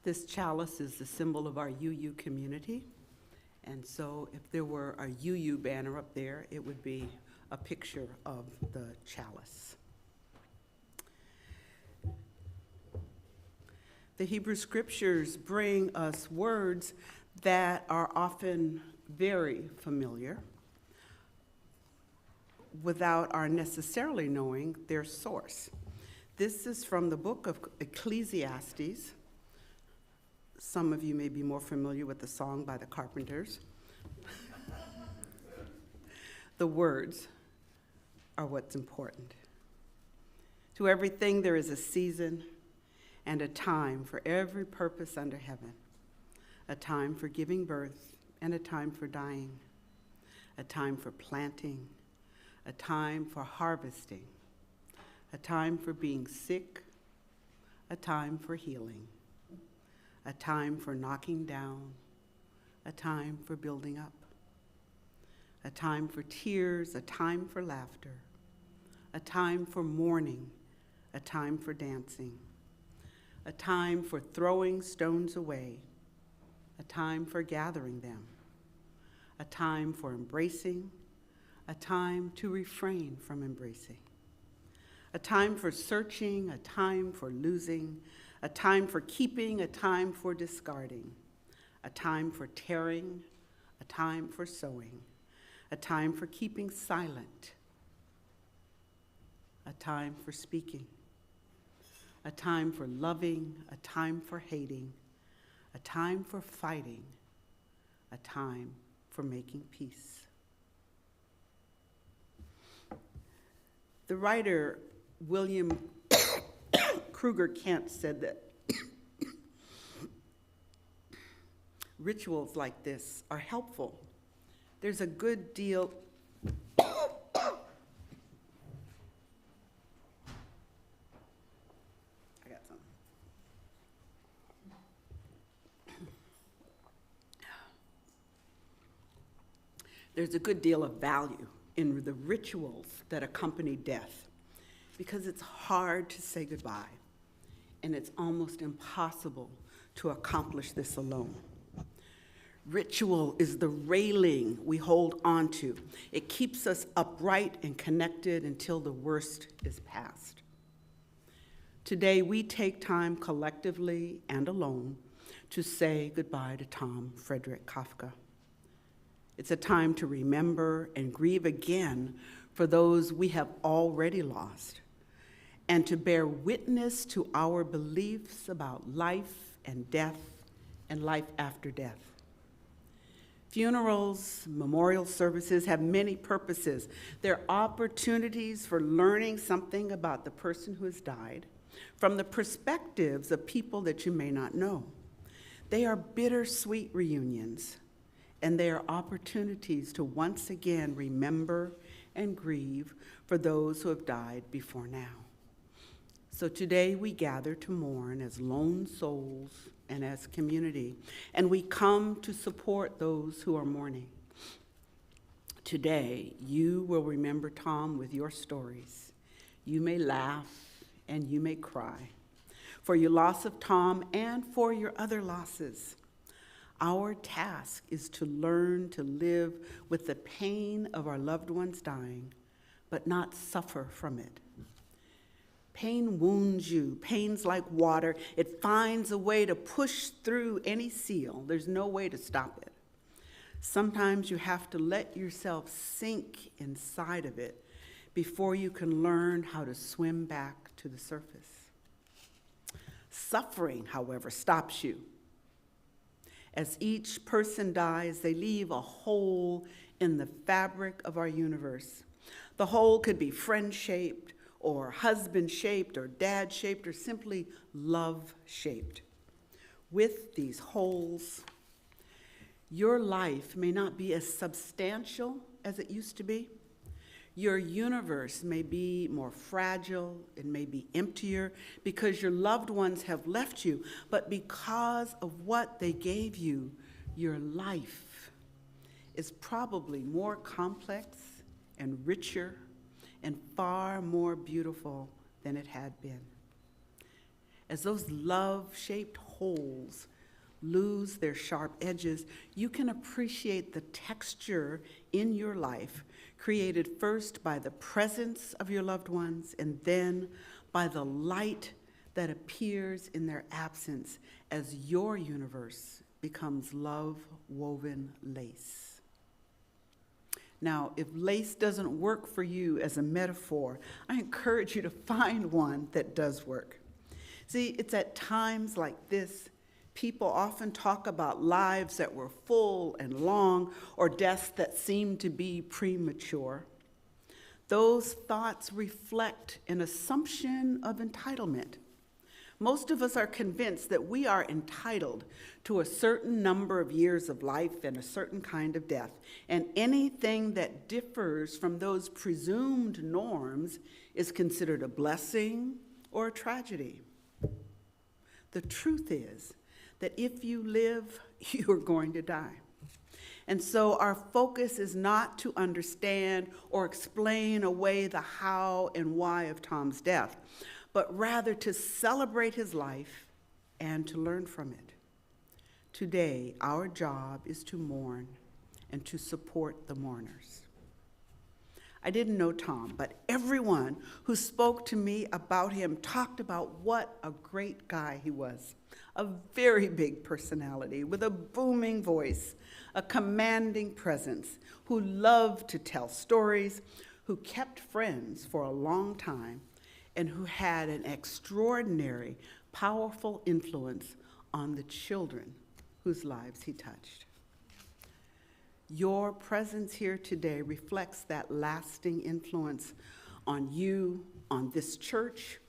This chalice is the symbol of our UU community. And so if there were a UU banner up there, it would be a picture of the chalice. The Hebrew Scriptures bring us words that are often very familiar without our necessarily knowing their source. This is from the book of Ecclesiastes. Some of you may be more familiar with the song by the Carpenters. The words are what's important. To everything there is a season and a time for every purpose under heaven, a time for giving birth and a time for dying, a time for planting, a time for harvesting, a time for being sick, a time for healing, a time for knocking down, a time for building up, a time for tears, a time for laughter, a time for mourning, a time for dancing, a time for throwing stones away, a time for gathering them, a time for embracing, a time to refrain from embracing, a time for searching, a time for losing, a time for keeping, a time for discarding, a time for tearing, a time for sowing, a time for keeping silent, a time for speaking, a time for loving, a time for hating, a time for fighting, a time for making peace. The writer William Kruger Kent said that rituals like this are helpful. There's a good deal There's a good deal of value in the rituals that accompany death because it's hard to say goodbye, and it's almost impossible to accomplish this alone. Ritual is the railing we hold onto. It keeps us upright and connected until the worst is past. Today, we take time collectively and alone to say goodbye to Tom Frederick Kafka. It's a time to remember and grieve again for those we have already lost, and to bear witness to our beliefs about life and death and life after death. Funerals, memorial services have many purposes. They're opportunities for learning something about the person who has died from the perspectives of people that you may not know. They are bittersweet reunions, and they are opportunities to once again remember and grieve for those who have died before now. So today we gather to mourn as lone souls and as community, and we come to support those who are mourning. Today, you will remember Tom with your stories. You may laugh and you may cry for your loss of Tom and for your other losses. Our task is to learn to live with the pain of our loved ones dying, but not suffer from it. Pain wounds you. Pain's like water. It finds a way to push through any seal. There's no way to stop it. Sometimes you have to let yourself sink inside of it before you can learn how to swim back to the surface. Suffering, however, stops you. As each person dies, they leave a hole in the fabric of our universe. The hole could be friend-shaped, or husband-shaped, or dad-shaped, or simply love-shaped. With these holes, your life may not be as substantial as it used to be. Your universe may be more fragile, it may be emptier because your loved ones have left you, but because of what they gave you, your life is probably more complex and richer and far more beautiful than it had been. As those love-shaped holes lose their sharp edges, you can appreciate the texture in your life created first by the presence of your loved ones and then by the light that appears in their absence as your universe becomes love-woven lace. Now, if lace doesn't work for you as a metaphor, I encourage you to find one that does work. See, it's at times like this, people often talk about lives that were full and long or deaths that seemed to be premature. Those thoughts reflect an assumption of entitlement. Most of us are convinced that we are entitled to a certain number of years of life and a certain kind of death, and anything that differs from those presumed norms is considered a blessing or a tragedy. The truth is that if you live, you are going to die. And so our focus is not to understand or explain away the how and why of Tom's death, but rather to celebrate his life and to learn from it. Today, our job is to mourn and to support the mourners. I didn't know Tom, but everyone who spoke to me about him talked about what a great guy he was. A very big personality with a booming voice, a commanding presence, who loved to tell stories, who kept friends for a long time, and who had an extraordinary, powerful influence on the children whose lives he touched. Your presence here today reflects that lasting influence on you, on this church,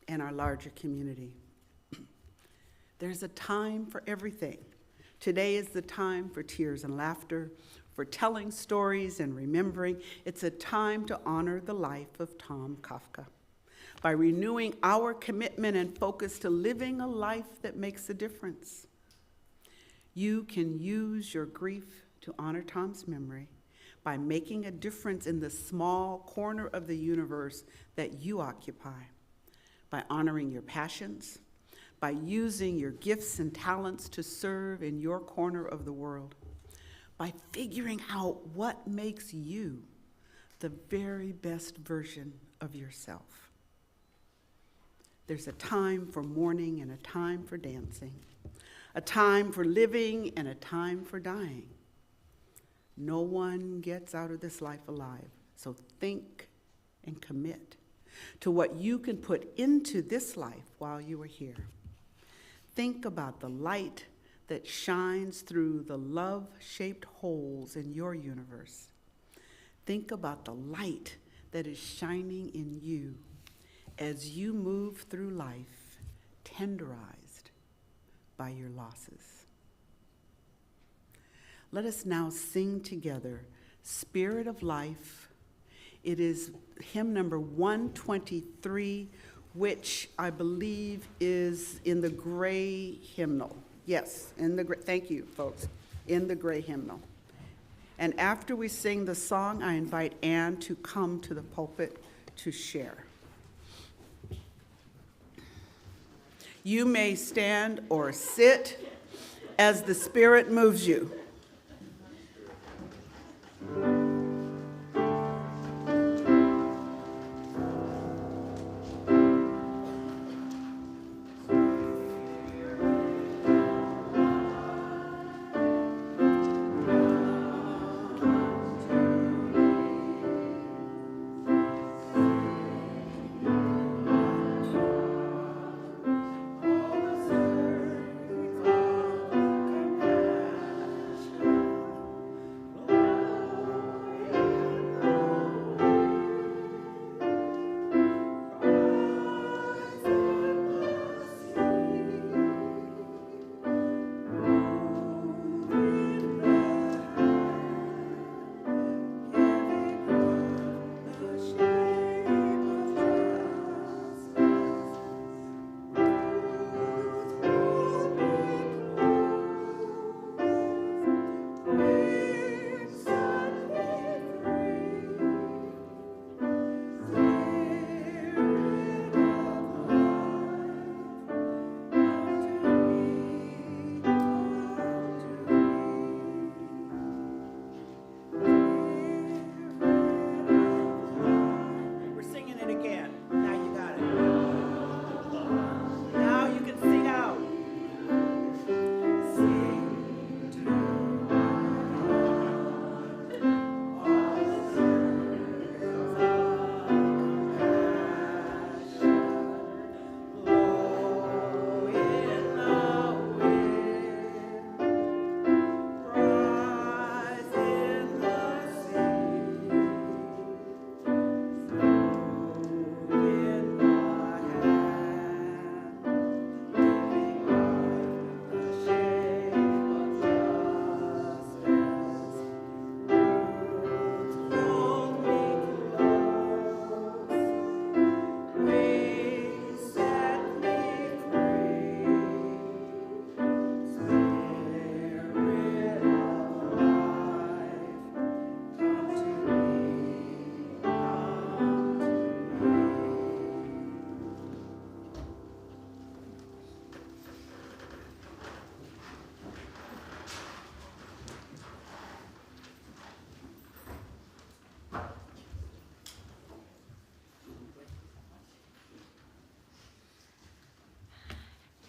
and our larger community. There's a time for everything. Today is the time for tears and laughter, for telling stories and remembering. It's a time to honor the life of Tom Kafka by renewing our commitment and focus to living a life that makes a difference. You can use your grief to honor Tom's memory by making a difference in the small corner of the universe that you occupy, by honoring your passions, by using your gifts and talents to serve in your corner of the world, by figuring out what makes you the very best version of yourself. There's a time for mourning and a time for dancing, a time for living and a time for dying. No one gets out of this life alive, so think and commit to what you can put into this life while you are here. Think about the light that shines through the love-shaped holes in your universe. Think about the light that is shining in you as you move through life, tenderized by your losses. Let us now sing together, Spirit of Life. It is hymn number 123, which I believe is in the gray hymnal. Yes, thank you, folks, in the gray hymnal. And after we sing the song, I invite Ann to come to the pulpit to share. You may stand or sit as the Spirit moves you.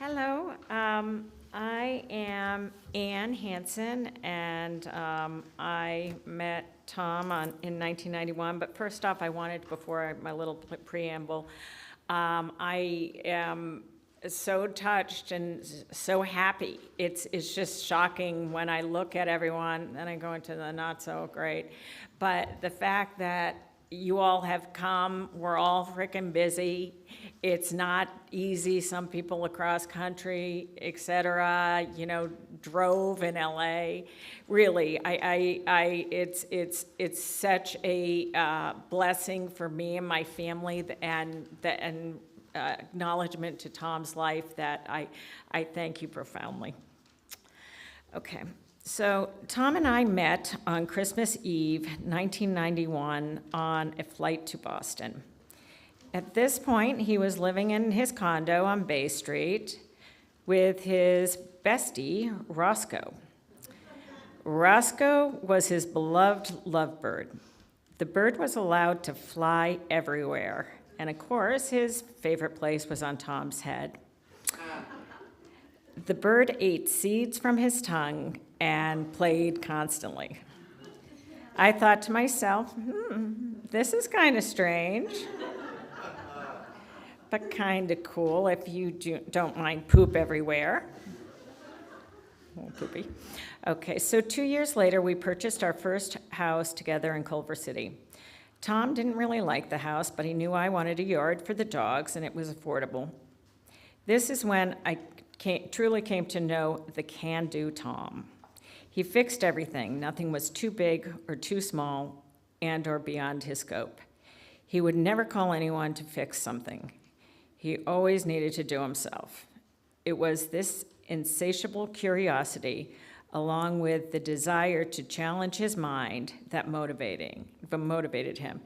Hello, I am Ann Hansen, and I met Tom in 1991. But first off, I wanted, my little preamble, I am so touched and so happy. It's just shocking when I look at everyone, and I go into the not so great. But the fact that you all have come, we're all freaking busy. It's not easy. Some people across country, et cetera, drove in LA. Really, it's such a blessing for me and my family, and acknowledgement to Tom's life that I thank you profoundly. Okay. So Tom and I met on Christmas Eve, 1991, on a flight to Boston. At this point, he was living in his condo on Bay Street with his bestie, Roscoe. Roscoe was his beloved lovebird. The bird was allowed to fly everywhere, and of course, his favorite place was on Tom's head. The bird ate seeds from his tongue and played constantly. I thought to myself, this is kind of strange, but kind of cool if you don't mind poop everywhere. Oh, poopy. Okay, so 2 years later, we purchased our first house together in Culver City. Tom didn't really like the house, but he knew I wanted a yard for the dogs, and it was affordable. This is when I truly came to know the can-do Tom. He fixed everything. Nothing was too big or too small and or beyond his scope. He would never call anyone to fix something. He always needed to do himself. It was this insatiable curiosity, along with the desire to challenge his mind, that motivated him.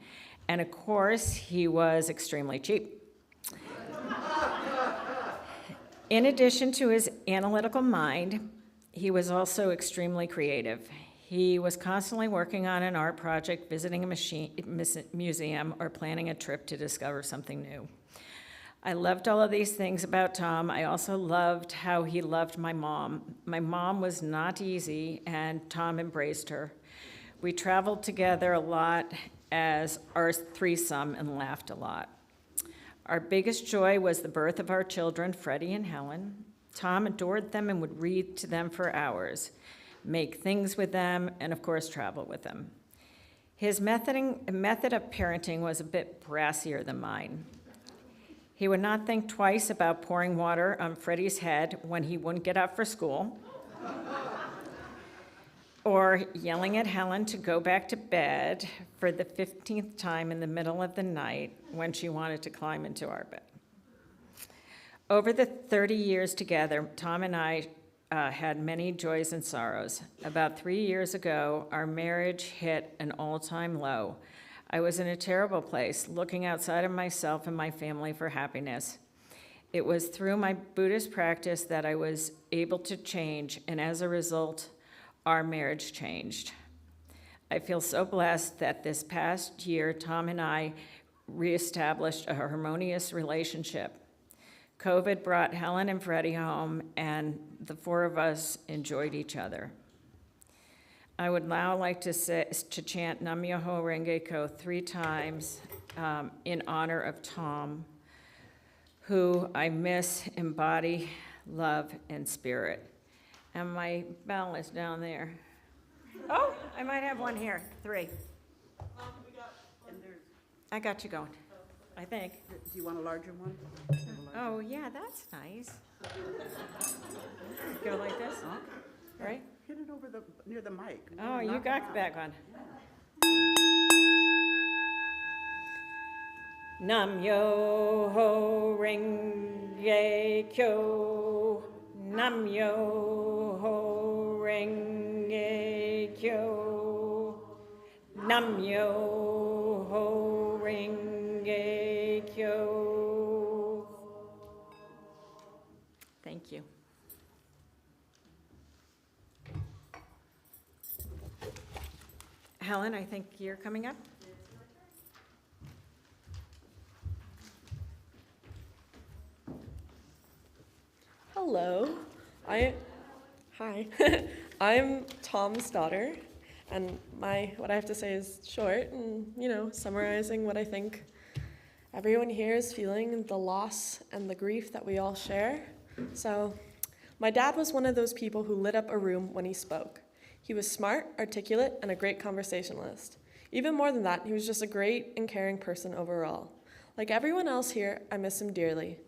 And of course, he was extremely cheap. In addition to his analytical mind, he was also extremely creative. He was constantly working on an art project, visiting a museum, or planning a trip to discover something new. I loved all of these things about Tom. I also loved how he loved my mom. My mom was not easy, and Tom embraced her. We traveled together a lot as our threesome and laughed a lot. Our biggest joy was the birth of our children, Freddie and Helen. Tom adored them and would read to them for hours, make things with them, and of course, travel with them. His method of parenting was a bit brassier than mine. He would not think twice about pouring water on Freddie's head when he wouldn't get up for school, or yelling at Helen to go back to bed for the 15th time in the middle of the night when she wanted to climb into our bed. Over the 30 years together, Tom and I had many joys and sorrows. About 3 years ago, our marriage hit an all-time low. I was in a terrible place, looking outside of myself and my family for happiness. It was through my Buddhist practice that I was able to change, and as a result, our marriage changed. I feel so blessed that this past year, Tom and I reestablished a harmonious relationship. COVID brought Helen and Freddie home, and the four of us enjoyed each other. I would now like to chant Nam Myoho Renge Kyo 3 times in honor of Tom, who I miss in body, love, and spirit. And my bell is down there. Oh, I might have one here. 3. I got you going, I think. Do you want a larger one? Oh, yeah, that's nice. Go like this, right? Hit it over near the mic. Oh, you got that one. Nam Myoho Renge Kyo. Nam Myoho Renge Kyo. Nam Myoho Renge Kyo. Thank you. Helen, I think you're coming up. Hello. Hi. I'm Tom's daughter, and what I have to say is short and, summarizing what I think everyone here is feeling, the loss and the grief that we all share. So, my dad was one of those people who lit up a room when he spoke. He was smart, articulate, and a great conversationalist. Even more than that, he was just a great and caring person overall. Like everyone else here, I miss him dearly.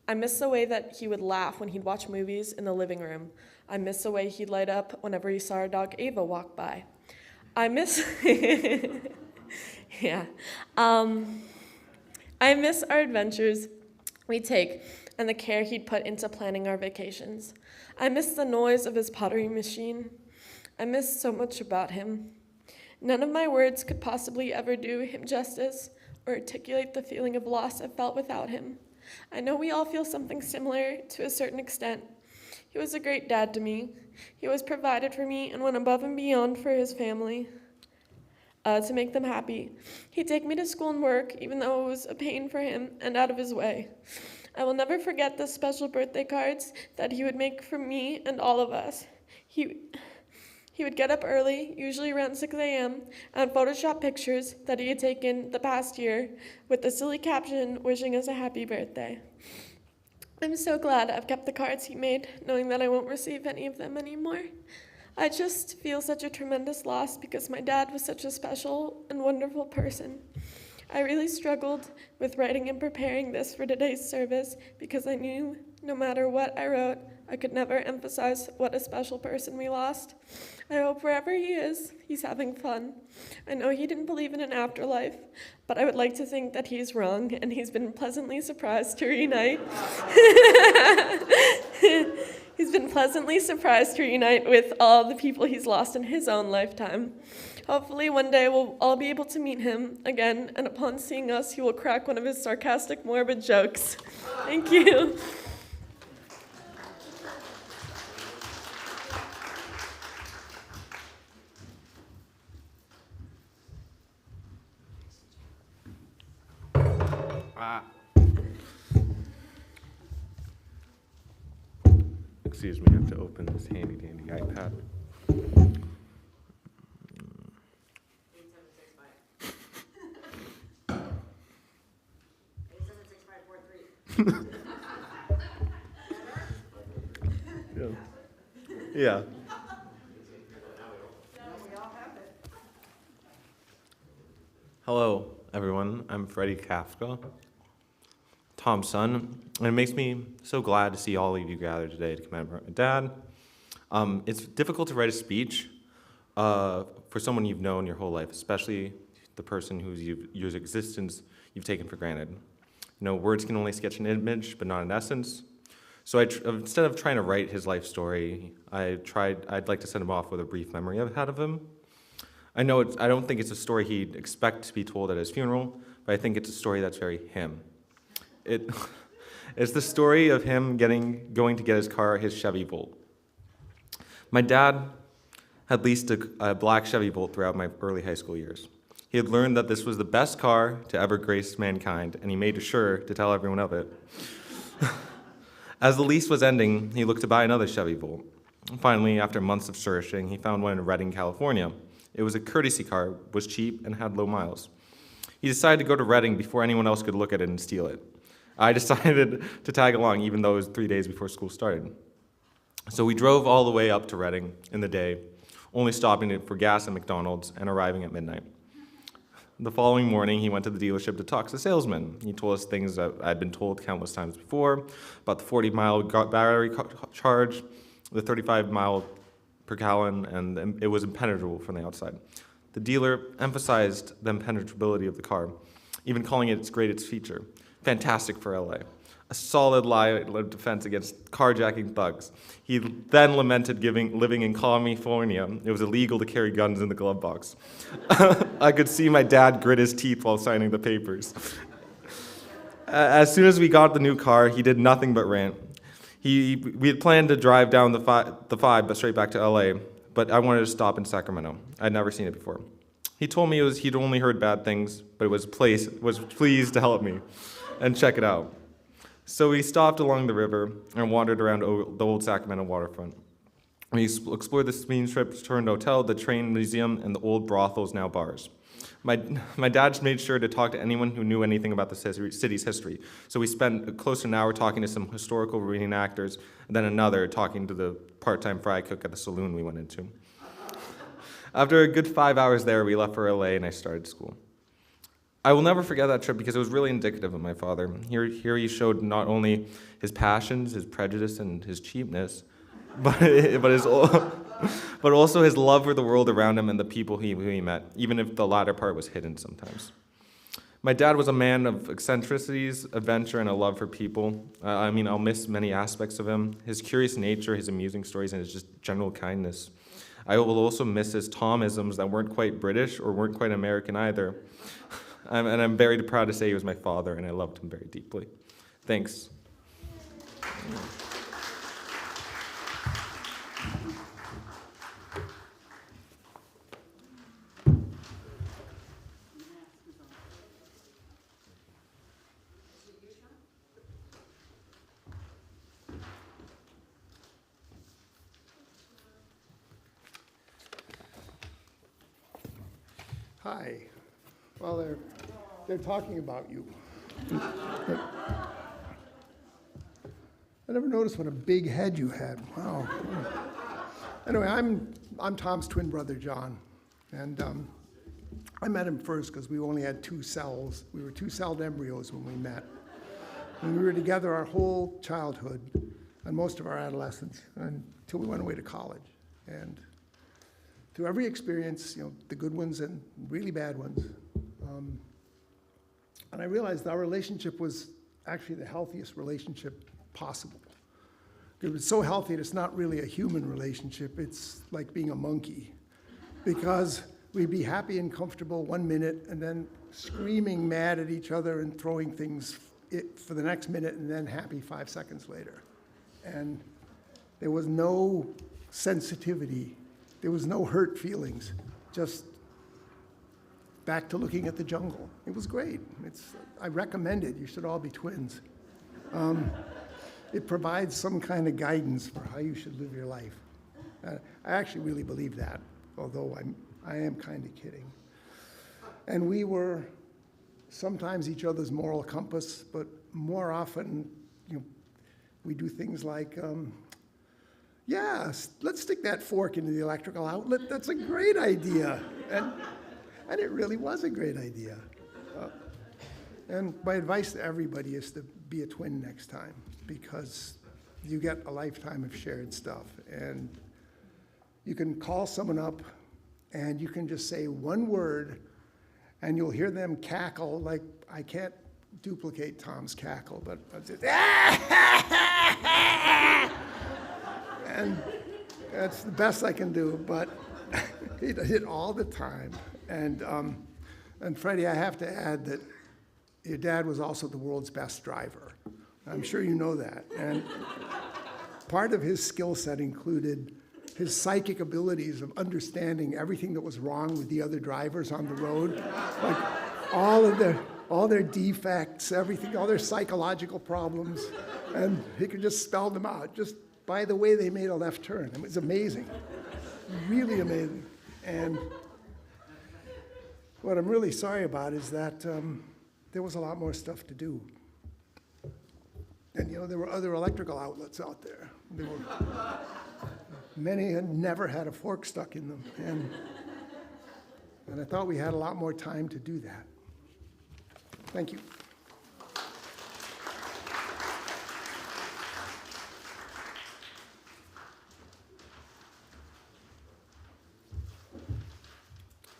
I miss the way that he would laugh when he'd watch movies in the living room. I miss the way he'd light up whenever he saw our dog Ava walk by. I miss I miss our adventures we'd take and the care he'd put into planning our vacations. I miss the noise of his pottery machine. I miss so much about him. None of my words could possibly ever do him justice or articulate the feeling of loss I felt without him. I know we all feel something similar to a certain extent. He was a great dad to me. He always provided for me and went above and beyond for his family to make them happy. He'd take me to school and work, even though it was a pain for him and out of his way. I will never forget the special birthday cards that he would make for me and all of us. He would get up early, usually around 6 a.m., and Photoshop pictures that he had taken the past year with the silly caption wishing us a happy birthday. I'm so glad I've kept the cards he made, knowing that I won't receive any of them anymore. I just feel such a tremendous loss because my dad was such a special and wonderful person. I really struggled with writing and preparing this for today's service because I knew no matter what I wrote, I could never emphasize what a special person we lost. I hope wherever he is, he's having fun. I know he didn't believe in an afterlife, but I would like to think that he's wrong and he's been pleasantly surprised to reunite. He's been pleasantly surprised to reunite with all the people he's lost in his own lifetime. Hopefully one day we'll all be able to meet him again, and upon seeing us, he will crack one of his sarcastic, morbid jokes. Thank you. Excuse me, I have to open this handy dandy iPad. Yeah. Hello, everyone. I'm Freddie Kafka, Tom's son, and it makes me so glad to see all of you gathered today to commemorate my dad. It's difficult to write a speech for someone you've known your whole life, especially the person whose existence you've taken for granted. You know, words can only sketch an image, but not an essence. So instead of trying to write his life story, I'd like to send him off with a brief memory I've had of him. I don't think it's a story he'd expect to be told at his funeral, but I think it's a story that's very him. It's the story of him going to get his car, his Chevy Volt. My dad had leased a black Chevy Volt throughout my early high school years. He had learned that this was the best car to ever grace mankind, and he made sure to tell everyone of it. As the lease was ending, he looked to buy another Chevy Volt. Finally, after months of searching, he found one in Redding, California. It was a courtesy car, was cheap, and had low miles. He decided to go to Redding before anyone else could look at it and steal it. I decided to tag along, even though it was 3 days before school started. So we drove all the way up to Redding in the day, only stopping for gas at McDonald's and arriving at midnight. The following morning, he went to the dealership to talk to the salesman. He told us things that I'd been told countless times before, about the 40-mile battery charge, the 35-mile per gallon, and it was impenetrable from the outside. The dealer emphasized the impenetrability of the car, even calling it its greatest feature. Fantastic for LA. A solid line of defense against carjacking thugs. He then lamented living in California. It was illegal to carry guns in the glove box. I could see my dad grit his teeth while signing the papers. As soon as we got the new car, he did nothing but rant. We had planned to drive down the 5 but straight back to LA, but I wanted to stop in Sacramento. I'd never seen it before. He told me he'd only heard bad things, but was pleased to help me and check it out. So we stopped along the river and wandered around the old Sacramento waterfront. We explored the steam ship-turned hotel, the train museum, and the old brothels, now bars. My dad made sure to talk to anyone who knew anything about the city's history. So we spent close to an hour talking to some historical reenactors, and then another talking to the part-time fry cook at the saloon we went into. After a good 5 hours there, we left for LA and I started school. I will never forget that trip because it was really indicative of my father. Here he showed not only his passions, his prejudice, and his cheapness, but also his love for the world around him and the people who he met, even if the latter part was hidden sometimes. My dad was a man of eccentricities, adventure, and a love for people. I'll miss many aspects of him, his curious nature, his amusing stories, and his just general kindness. I will also miss his Tomisms that weren't quite British or weren't quite American either. And I'm very proud to say he was my father, and I loved him very deeply. Thanks. Hi. Well, they're talking about you. I never noticed what a big head you had. Wow. Anyway, I'm Tom's twin brother, John, and I met him first because we only had 2 cells. We were 2-celled embryos when we met, and we were together our whole childhood and most of our adolescence until we went away to college. And through every experience, the good ones and really bad ones, and I realized our relationship was actually the healthiest relationship possible. It was so healthy that it's not really a human relationship, it's like being a monkey. Because we'd be happy and comfortable 1 minute and then screaming mad at each other and throwing things for the next minute and then happy 5 seconds later. And there was no sensitivity, there was no hurt feelings, just back to looking at the jungle. It was great. I recommend it. You should all be twins. It provides some kind of guidance for how you should live your life. I actually really believe that, although I am kind of kidding. And we were sometimes each other's moral compass, but more often, we do things like, yeah, let's stick that fork into the electrical outlet. That's a great idea. And it really was a great idea. And my advice to everybody is to be a twin next time, because you get a lifetime of shared stuff. And you can call someone up and you can just say one word and you'll hear them cackle. Like, I can't duplicate Tom's cackle, but I'll just, and that's the best I can do, but he did it all the time. And Freddie, I have to add that your dad was also the world's best driver. I'm sure you know that. And part of his skill set included his psychic abilities of understanding everything that was wrong with the other drivers on the road, like all their defects, everything, all their psychological problems, and he could just spell them out just by the way they made a left turn. It was amazing, really amazing. And what I'm really sorry about is that there was a lot more stuff to do. And there were other electrical outlets out there. Many had never had a fork stuck in them. And I thought we had a lot more time to do that. Thank you.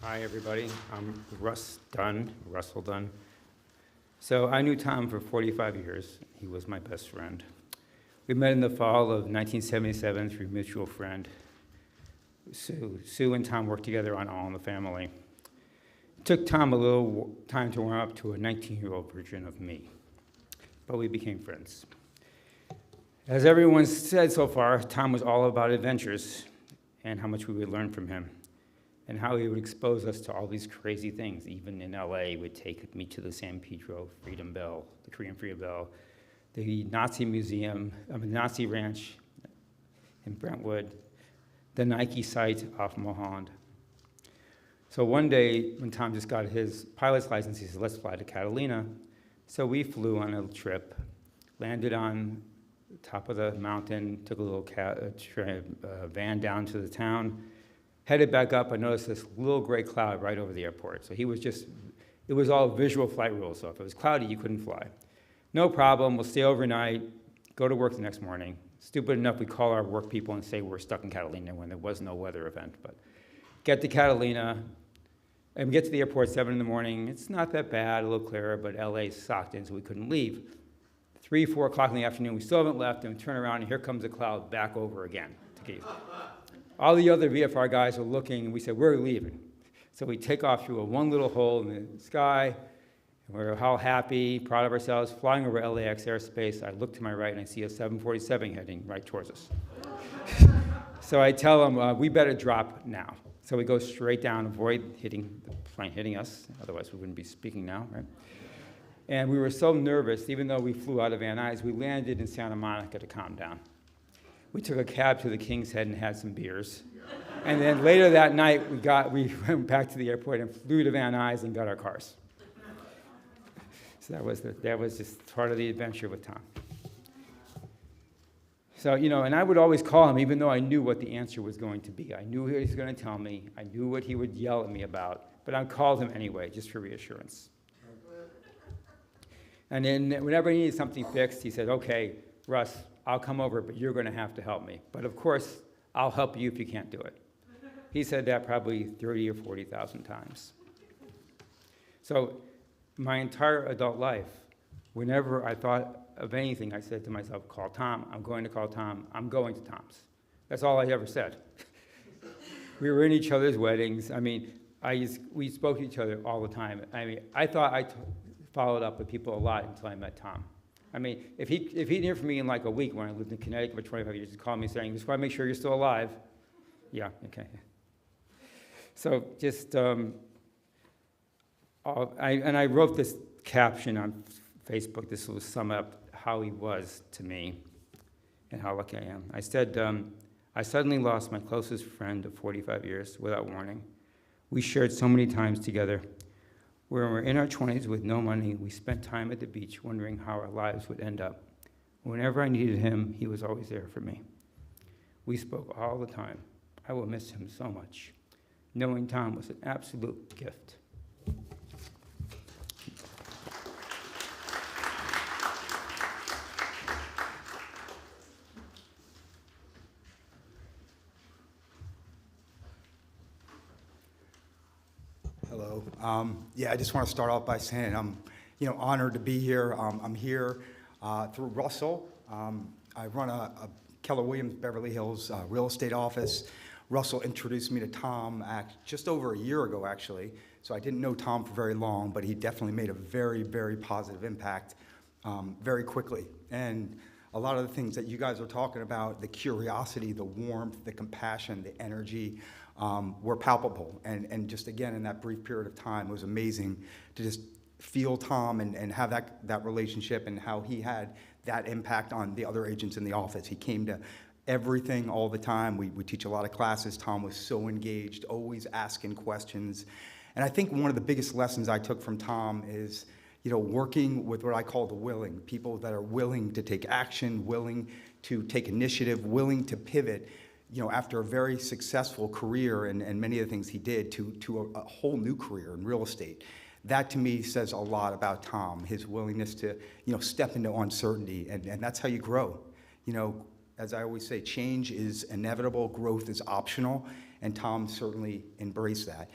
Hi, everybody. I'm Russell Dunn. So I knew Tom for 45 years. He was my best friend. We met in the fall of 1977 through a mutual friend. Sue and Tom worked together on All in the Family. It took Tom a little time to warm up to a 19-year-old version of me, but we became friends. As everyone said so far, Tom was all about adventures and how much we would learn from him, and how he would expose us to all these crazy things. Even in LA, he would take me to the San Pedro Freedom Bell, the Korean Freedom Bell, the Nazi Museum, the Nazi Ranch in Brentwood, the Nike site off Mulholland. So one day, when Tom just got his pilot's license, he said, let's fly to Catalina. So we flew on a trip, landed on the top of the mountain, took a little van down to the town, headed back up. I noticed this little gray cloud right over the airport. So it was all visual flight rules. So if it was cloudy, you couldn't fly. No problem, we'll stay overnight, go to work the next morning. Stupid enough, we call our work people and say we're stuck in Catalina when there was no weather event. But get to Catalina, and we get to the airport 7 in the morning. It's not that bad, a little clearer, but LA socked in, so we couldn't leave. 3, 4 o'clock in the afternoon, we still haven't left, and we turn around, and here comes a cloud back over again to Keith. All the other VFR guys are looking, and we said, we're leaving. So we take off through one little hole in the sky, and we're all happy, proud of ourselves, flying over LAX airspace. I look to my right, and I see a 747 heading right towards us. So I tell them, we better drop now. So we go straight down, avoid hitting the plane hitting us, otherwise we wouldn't be speaking now, right? And we were so nervous, even though we flew out of Van Nuys, we landed in Santa Monica to calm down. We took a cab to the King's Head and had some beers. And then later that night, we went back to the airport and flew to Van Nuys and got our cars. So that was just part of the adventure with Tom. So, and I would always call him, even though I knew what the answer was going to be. I knew what he was going to tell me. I knew what he would yell at me about. But I called him anyway, just for reassurance. And then whenever he needed something fixed, he said, okay, Russ, I'll come over, but you're going to have to help me. But of course, I'll help you if you can't do it. He said that probably 30 or 40,000 times. So my entire adult life, whenever I thought of anything, I said to myself, call Tom, I'm going to call Tom, I'm going to Tom's. That's all I ever said. We were in each other's weddings. I mean, we spoke to each other all the time. I mean, I thought I followed up with people a lot until I met Tom. I mean, if he didn't hear from me in like a week when I lived in Connecticut for 25 years, he'd call me saying, just want to make sure you're still alive. Yeah, okay. So just, I wrote this caption on Facebook. This will sum up how he was to me and how lucky I am. I said, I suddenly lost my closest friend of 45 years without warning. We shared so many times together. When we were in our 20s with no money, we spent time at the beach wondering how our lives would end up. Whenever I needed him, he was always there for me. We spoke all the time. I will miss him so much. Knowing Tom was an absolute gift. Hello. I just want to start off by saying I'm, honored to be here. I'm here through Russell. I run a Keller Williams Beverly Hills real estate office. Russell introduced me to Tom just over a year ago, actually. So I didn't know Tom for very long, but he definitely made a very, very positive impact very quickly. And a lot of the things that you guys are talking about, the curiosity, the warmth, the compassion, the energy, were palpable. And just again, in that brief period of time, it was amazing to just feel Tom and have that relationship and how he had that impact on the other agents in the office. He came to everything all the time. We teach a lot of classes. Tom was so engaged, always asking questions. And I think one of the biggest lessons I took from Tom is, working with what I call the willing, people that are willing to take action, willing to take initiative, willing to pivot, after a very successful career and many of the things he did to a whole new career in real estate. That to me says a lot about Tom, his willingness to, step into uncertainty, and that's how you grow. As I always say, change is inevitable, growth is optional, and Tom certainly embraced that.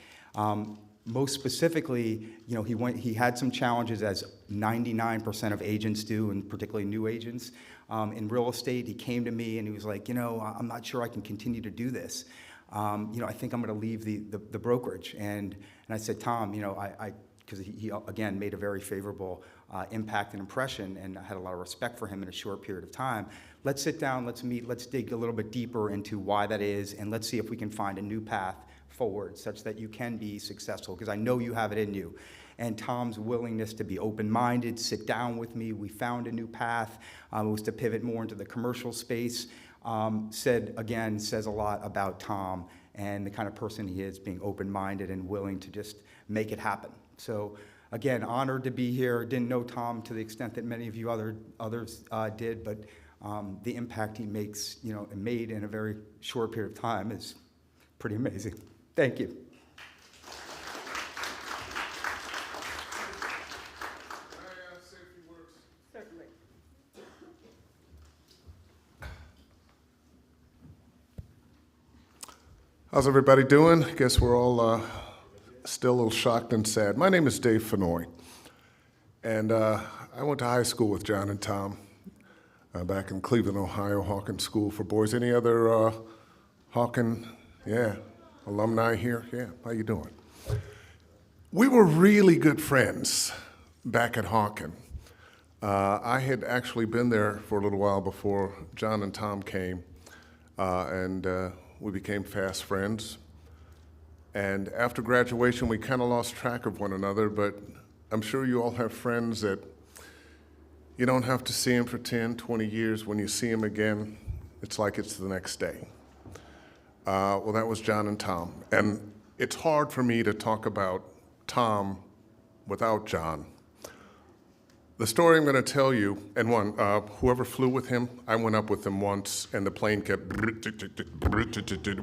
Most specifically, he had some challenges, as 99% of agents do, and particularly new agents. In real estate, he came to me and he was like, I'm not sure I can continue to do this. I think I'm going to leave the brokerage. And I said, Tom, because he again made a very favorable impact and impression, and I had a lot of respect for him in a short period of time. Let's sit down, let's meet, let's dig a little bit deeper into why that is, and let's see if we can find a new path forward such that you can be successful, because I know you have it in you. And Tom's willingness to be open-minded, sit down with me, we found a new path, was to pivot more into the commercial space, says a lot about Tom and the kind of person he is, being open-minded and willing to just make it happen. So again, honored to be here. Didn't know Tom to the extent that many of you others did, but the impact he made in a very short period of time is pretty amazing. Thank you. Certainly. How's everybody doing? I guess we're all still a little shocked and sad. My name is Dave Fenoy, and I went to high school with John and Tom back in Cleveland, Ohio, Hawkins School for Boys. Any other Hawkins, alumni here? Yeah, how you doing? We were really good friends back at Hawkins. I had actually been there for a little while before John and Tom came, and we became fast friends. And after graduation, we kind of lost track of one another, but I'm sure you all have friends that you don't have to see them for 10, 20 years. When you see them again, it's like it's the next day. Well, that was John and Tom. And it's hard for me to talk about Tom without John. The story I'm going to tell you, and whoever flew with him, I went up with him once, and the plane kept,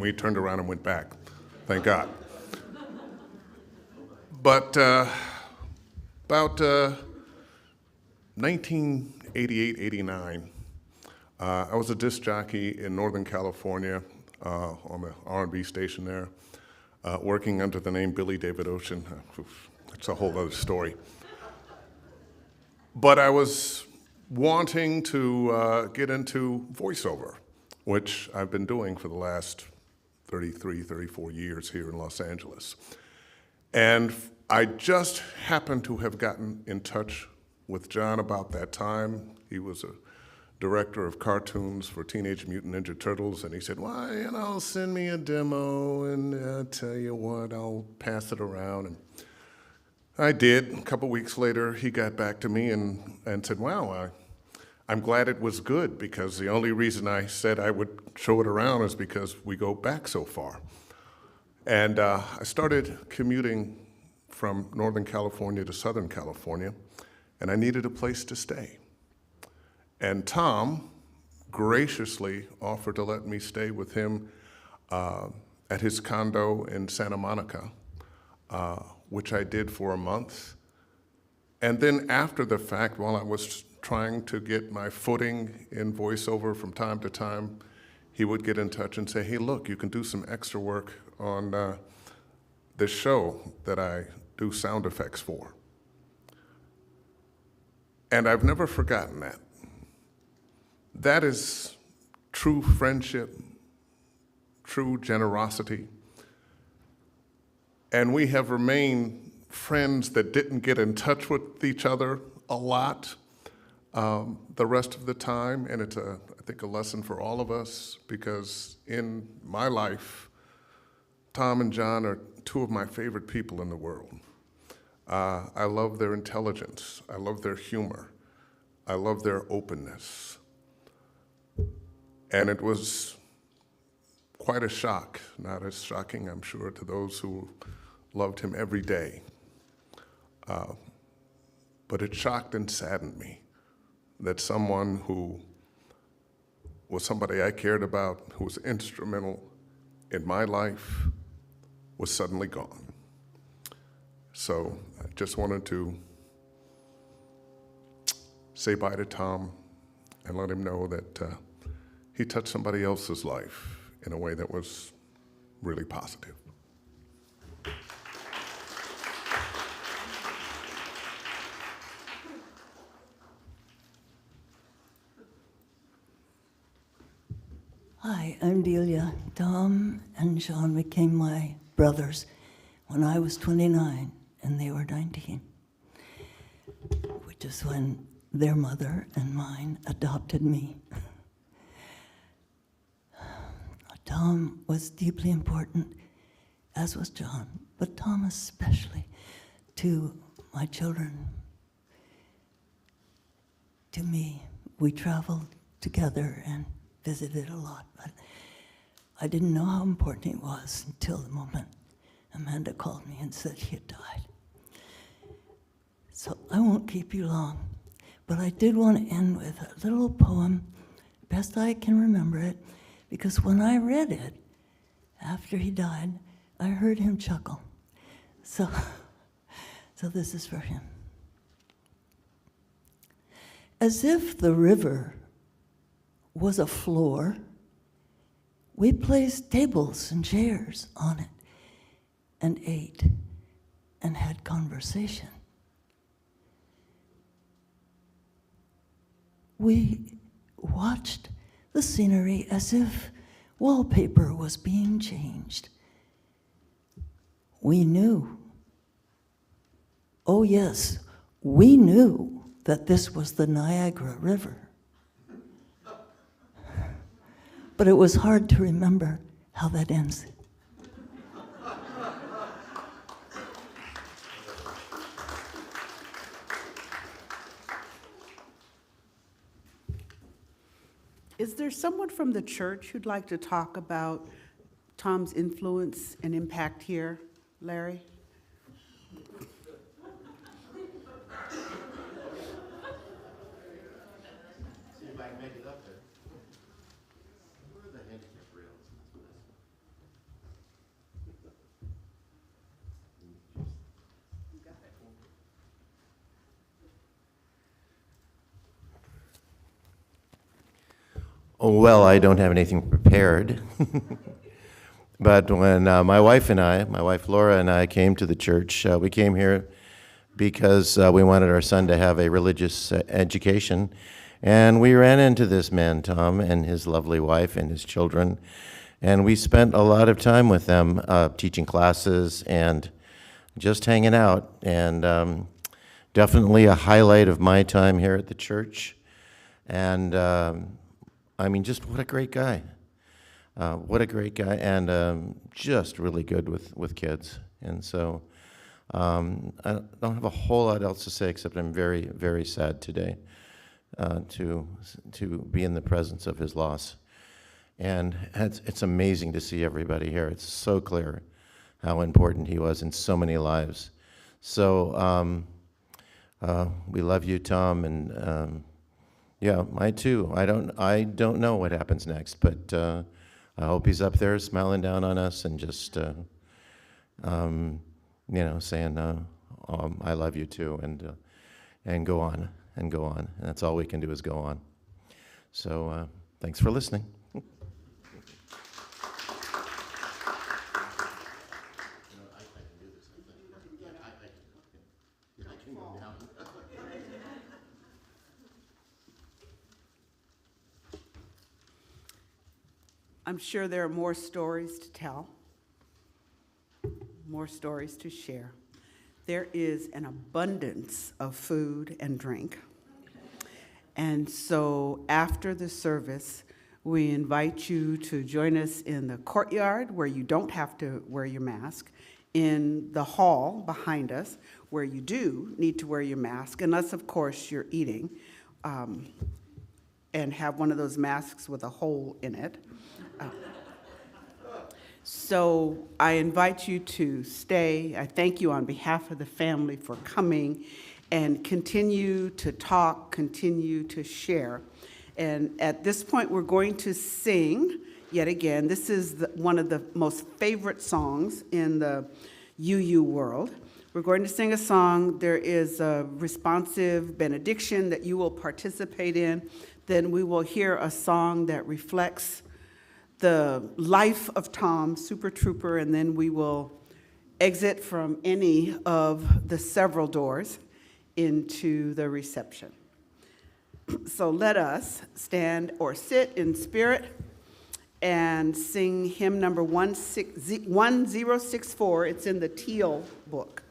we turned around and went back. Thank God. But about 1988, 89, I was a disc jockey in Northern California on the R&B station there, working under the name Billy David Ocean. That's a whole other story. But I was wanting to get into voiceover, which I've been doing for the last 33, 34 years here in Los Angeles. And I just happened to have gotten in touch with John about that time. He was a director of cartoons for Teenage Mutant Ninja Turtles, and he said, well, send me a demo, and I'll tell you what, I'll pass it around. And I did. A couple weeks later, he got back to me and said, wow, I'm glad it was good, because the only reason I said I would show it around is because we go back so far. And I started commuting from Northern California to Southern California, and I needed a place to stay. And Tom graciously offered to let me stay with him at his condo in Santa Monica, which I did for a month. And then after the fact, while I was trying to get my footing in voiceover from time to time, he would get in touch and say, hey, look, you can do some extra work on this show that I do sound effects for. And I've never forgotten that. That is true friendship, true generosity. And we have remained friends that didn't get in touch with each other a lot the rest of the time. And it's, I think, a lesson for all of us, because in my life, Tom and John are two of my favorite people in the world. I love their intelligence. I love their humor. I love their openness. And it was quite a shock, not as shocking, I'm sure, to those who loved him every day. But it shocked and saddened me that someone who was somebody I cared about, who was instrumental in my life, was suddenly gone. So I just wanted to say bye to Tom and let him know that he touched somebody else's life in a way that was really positive. Hi, I'm Delia. Tom and Sean became my brothers when I was 29 and they were 19, which is when their mother and mine adopted me. Tom was deeply important as was John, but Tom especially, to my children, to me. We traveled together and visited a lot, but I didn't know how important he was until the moment Amanda called me and said he had died. So I won't keep you long, but I did want to end with a little poem, best I can remember it, because when I read it after he died, I heard him chuckle. So this is for him. As if the river was a floor, we placed tables and chairs on it and ate and had conversation. We watched the scenery as if wallpaper was being changed. We knew, oh yes, we knew that this was the Niagara River. But it was hard to remember how that ends. Is there someone from the church who'd like to talk about Tom's influence and impact here? Larry? See if I can make it up there. Where are the handicap rails? Oh, well, I don't have anything prepared. But when my wife Laura and I came to the church, we came here because we wanted our son to have a religious education. And we ran into this man, Tom, and his lovely wife and his children. And we spent a lot of time with them, teaching classes and just hanging out. And definitely a highlight of my time here at the church. And I mean, just what a great guy. What a great guy, and just really good with kids. And so I don't have a whole lot else to say, except I'm very, very sad today to be in the presence of his loss. And it's amazing to see everybody here. It's so clear how important he was in so many lives. So we love you, Tom, and yeah, I too. I don't know what happens next, but I hope he's up there smiling down on us and just, saying, I love you too, and go on, and go on. And that's all we can do is go on. So thanks for listening. I'm sure there are more stories to tell, more stories to share. There is an abundance of food and drink. And so after the service, we invite you to join us in the courtyard where you don't have to wear your mask, in the hall behind us where you do need to wear your mask, unless, of course, you're eating and have one of those masks with a hole in it. So I invite you to stay. I thank you on behalf of the family for coming, and continue to talk, continue to share. And at this point, we're going to sing yet again. This is one of the most favorite songs in the UU world. We're going to sing a song. There is a responsive benediction that you will participate in. Then we will hear a song that reflects the life of Tom, Super Trooper, and then we will exit from any of the several doors into the reception. So let us stand or sit in spirit and sing hymn number 1064. It's in the teal book.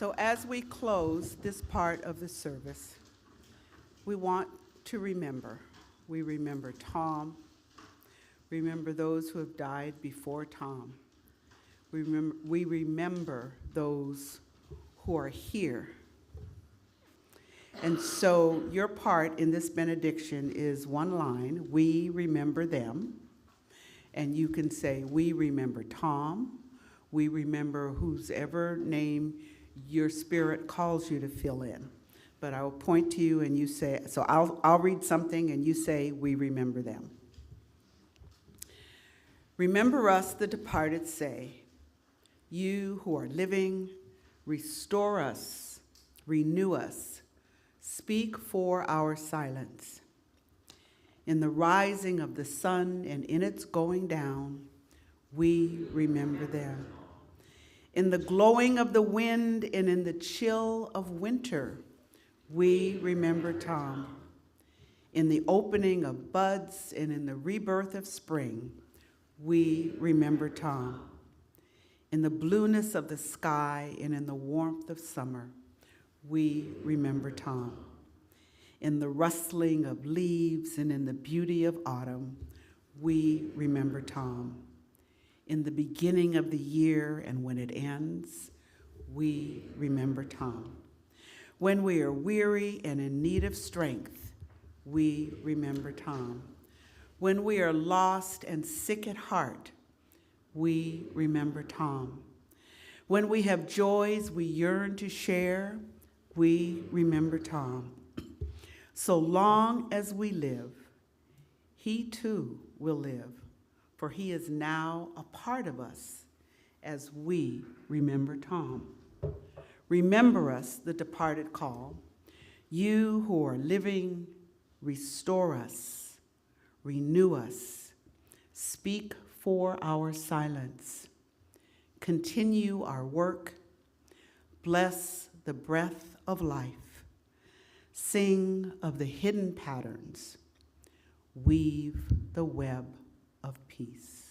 So as we close this part of the service, we want to remember. We remember Tom. Remember those who have died before Tom. We remember those who are here. And so your part in this benediction is one line, we remember them. And you can say, we remember Tom. We remember whosever name your spirit calls you to fill in. But I will point to you and you say, so I'll read something and you say, we remember them. Remember us, the departed say, you who are living, restore us, renew us, speak for our silence. In the rising of the sun and in its going down, we remember them. In the glowing of the wind and in the chill of winter, we remember Tom. In the opening of buds and in the rebirth of spring, we remember Tom. In the blueness of the sky and in the warmth of summer, we remember Tom. In the rustling of leaves and in the beauty of autumn, we remember Tom. In the beginning of the year and when it ends, we remember Tom. When we are weary and in need of strength, we remember Tom. When we are lost and sick at heart, we remember Tom. When we have joys we yearn to share, we remember Tom. So long as we live, he too will live, for he is now a part of us as we remember Tom. Remember us, the departed call. You who are living, restore us, renew us, speak for our silence. Continue our work, bless the breath of life. Sing of the hidden patterns, weave the web of peace.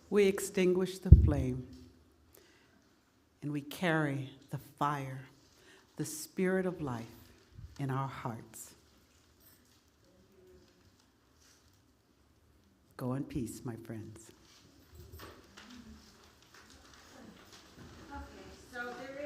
We extinguish the flame, and we carry the fire, the spirit of life in our hearts. Go in peace, my friends. Okay, so there